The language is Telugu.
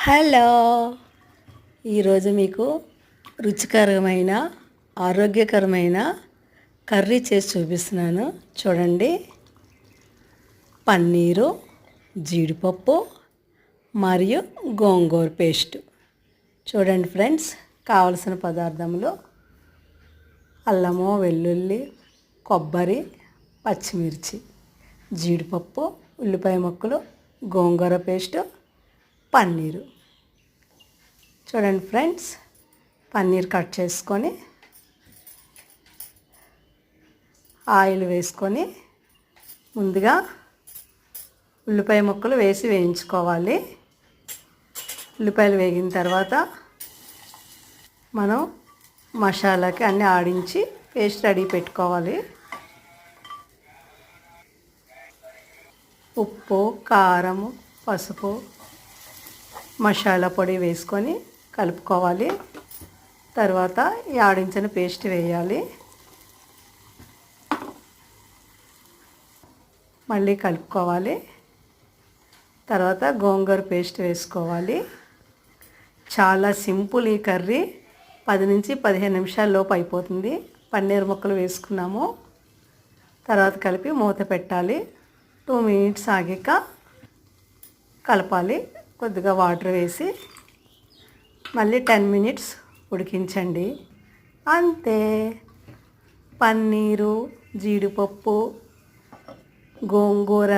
హలో, ఈరోజు మీకు రుచికరమైన ఆరోగ్యకరమైన కర్రీ చేసి చూపిస్తున్నాను. చూడండి, పన్నీరు, జీడిపప్పు మరియు గోంగూర పేస్ట్. చూడండి ఫ్రెండ్స్, కావలసిన పదార్థములు: అల్లము, వెల్లుల్లి, కొబ్బరి, పచ్చిమిర్చి, జీడిపప్పు, ఉల్లిపాయ ముక్కలు, గోంగూర పేస్ట్, పన్నీరు. చూడండి ఫ్రెండ్స్, పన్నీర్ కట్ చేసుకొని ఆయిల్ వేసుకొని ముందుగా ఉల్లిపాయ ముక్కలు వేసి వేయించుకోవాలి. ఉల్లిపాయలు వేగిన తర్వాత మనం మసాలాకి అన్నీ ఆడించి పేస్ట్ రెడీ పెట్టుకోవాలి. ఉప్పు, కారం, పసుపు, మసాలా పొడి వేసుకొని కలుపుకోవాలి. తర్వాత ఈ ఆడించిన పేస్ట్ వేయాలి. మళ్ళీ కలుపుకోవాలి. తర్వాత గోంగూర పేస్ట్ వేసుకోవాలి. చాలా సింపుల్ ఈ కర్రీ. 10 నుంచి 15 నిమిషాల లోపు అయిపోతుంది. పన్నీర్ ముక్కలు వేసుకున్నాము. తర్వాత కలిపి మూత పెట్టాలి. 2 మినిట్స్ ఆగాక కలపాలి. కొద్దిగా వాటర్ వేసి మళ్ళీ 10 మినిట్స్ ఉడికించండి. అంతే, పన్నీరు, జీడిపప్పు, గోంగూర